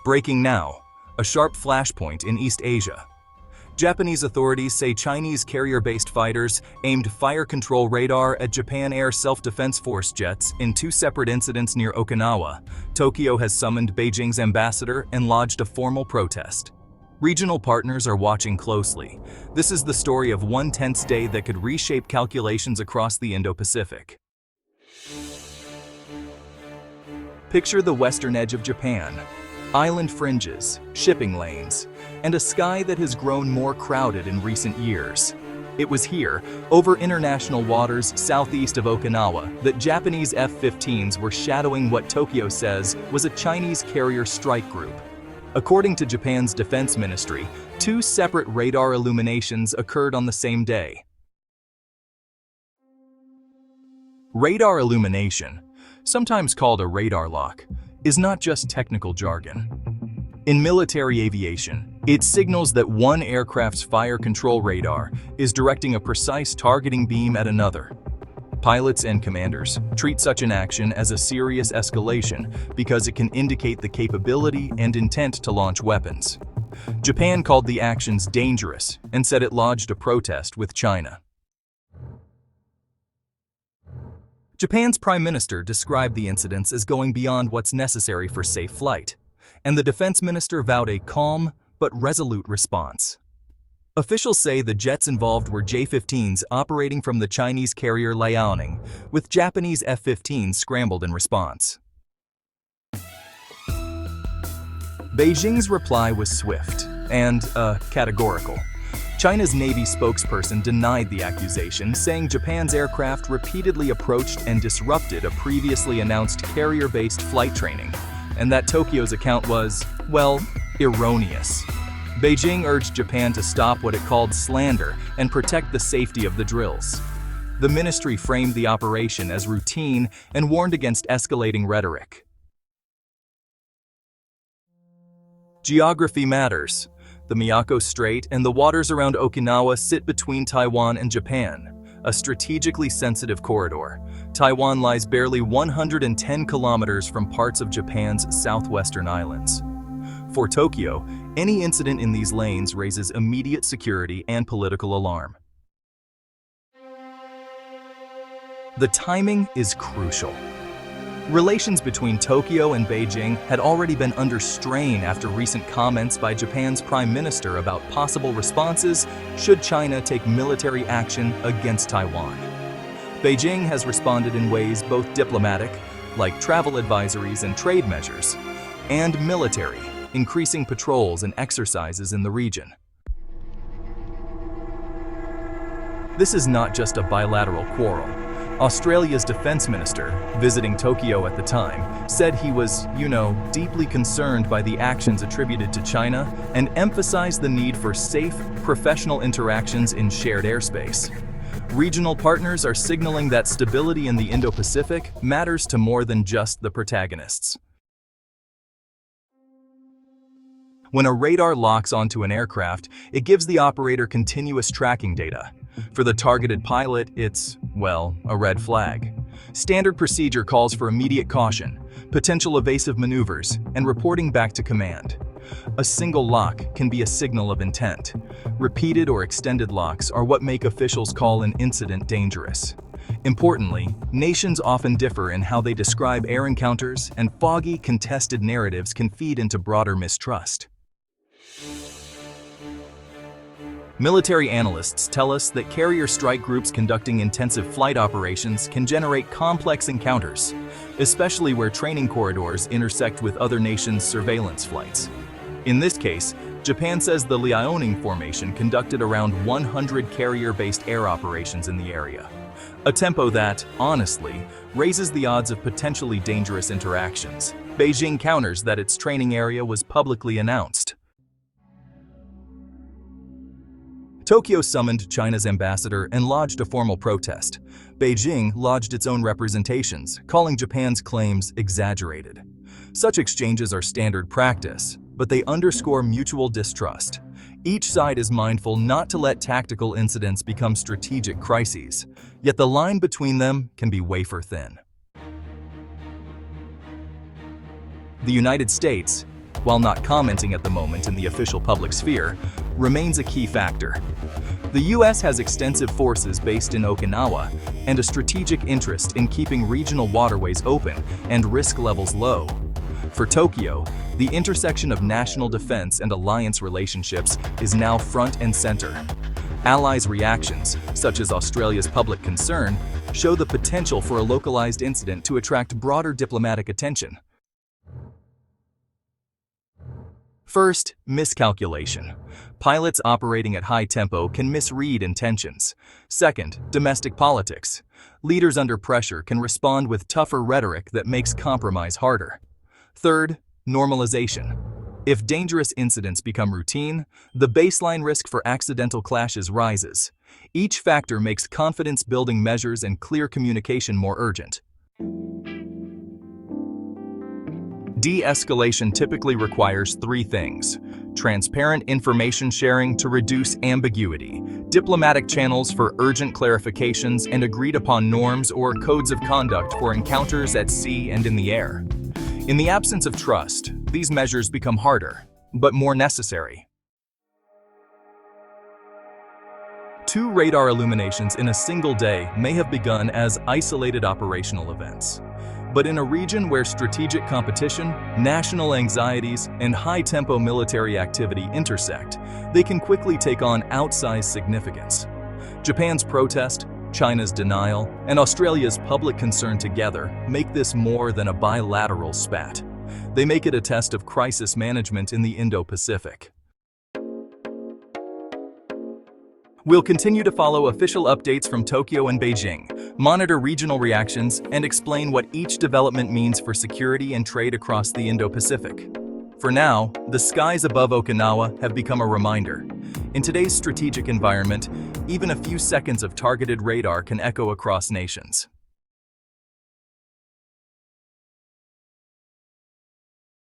Breaking now, a sharp flashpoint in East Asia. Japanese authorities say Chinese carrier-based fighters aimed fire control radar at Japan Air Self-Defense Force jets in two separate incidents near Okinawa. Tokyo has summoned Beijing's ambassador and lodged a formal protest. Regional partners are watching closely. This is the story of one tense day that could reshape calculations across the Indo-Pacific. Picture the western edge of Japan. Island fringes, shipping lanes, and a sky that has grown more crowded in recent years. It was here, over international waters southeast of Okinawa, that Japanese F-15s were shadowing what Tokyo says was a Chinese carrier strike group. According to Japan's defense ministry, two separate radar illuminations occurred on the same day. Radar illumination, sometimes called a radar lock, is not just technical jargon. In military aviation, it signals that one aircraft's fire control radar is directing a precise targeting beam at another. Pilots and commanders treat such an action as a serious escalation because it can indicate the capability and intent to launch weapons. Japan called the actions dangerous and said it lodged a protest with China. Japan's Prime Minister described the incidents as going beyond what's necessary for safe flight, and the defense minister vowed a calm but resolute response. Officials say the jets involved were J-15s operating from the Chinese carrier Liaoning, with Japanese F-15s scrambled in response. Beijing's reply was swift and, categorical. China's Navy spokesperson denied the accusation, saying Japan's aircraft repeatedly approached and disrupted a previously announced carrier-based flight training, and that Tokyo's account was, well, erroneous. Beijing urged Japan to stop what it called slander and protect the safety of the drills. The ministry framed the operation as routine and warned against escalating rhetoric. Geography matters. The Miyako Strait and the waters around Okinawa sit between Taiwan and Japan, a strategically sensitive corridor. Taiwan lies barely 110 kilometers from parts of Japan's southwestern islands. For Tokyo, any incident in these lanes raises immediate security and political alarm. The timing is crucial. Relations between Tokyo and Beijing had already been under strain after recent comments by Japan's Prime Minister about possible responses should China take military action against Taiwan. Beijing has responded in ways both diplomatic, like travel advisories and trade measures, and military, increasing patrols and exercises in the region. This is not just a bilateral quarrel. Australia's defense minister, visiting Tokyo at the time, said he was, deeply concerned by the actions attributed to China and emphasized the need for safe, professional interactions in shared airspace. Regional partners are signaling that stability in the Indo-Pacific matters to more than just the protagonists. When a radar locks onto an aircraft, it gives the operator continuous tracking data. For the targeted pilot, it's, a red flag. Standard procedure calls for immediate caution, potential evasive maneuvers, and reporting back to command. A single lock can be a signal of intent. Repeated or extended locks are what make officials call an incident dangerous. Importantly, nations often differ in how they describe air encounters, and foggy, contested narratives can feed into broader mistrust. Military analysts tell us that carrier strike groups conducting intensive flight operations can generate complex encounters, especially where training corridors intersect with other nations' surveillance flights. In this case, Japan says the Liaoning Formation conducted around 100 carrier-based air operations in the area, a tempo that, honestly, raises the odds of potentially dangerous interactions. Beijing counters that its training area was publicly announced. Tokyo summoned China's ambassador and lodged a formal protest. Beijing lodged its own representations, calling Japan's claims exaggerated. Such exchanges are standard practice, but they underscore mutual distrust. Each side is mindful not to let tactical incidents become strategic crises, yet the line between them can be wafer thin. The United States, while not commenting at the moment in the official public sphere, remains a key factor. The US has extensive forces based in Okinawa and a strategic interest in keeping regional waterways open and risk levels low. For Tokyo, the intersection of national defense and alliance relationships is now front and center. Allies' reactions, such as Australia's public concern, show the potential for a localized incident to attract broader diplomatic attention. First, miscalculation. Pilots operating at high tempo can misread intentions. Second, domestic politics. Leaders under pressure can respond with tougher rhetoric that makes compromise harder. Third, normalization. If dangerous incidents become routine, the baseline risk for accidental clashes rises. Each factor makes confidence-building measures and clear communication more urgent. De-escalation typically requires three things: transparent information sharing to reduce ambiguity, diplomatic channels for urgent clarifications, and agreed-upon norms or codes of conduct for encounters at sea and in the air. In the absence of trust, these measures become harder, but more necessary. 2 radar illuminations in a single day may have begun as isolated operational events. But in a region where strategic competition, national anxieties, and high-tempo military activity intersect, they can quickly take on outsized significance. Japan's protest, China's denial, and Australia's public concern together make this more than a bilateral spat. They make it a test of crisis management in the Indo-Pacific. We'll continue to follow official updates from Tokyo and Beijing, monitor regional reactions, and explain what each development means for security and trade across the Indo-Pacific. For now, the skies above Okinawa have become a reminder. In today's strategic environment, even a few seconds of targeted radar can echo across nations.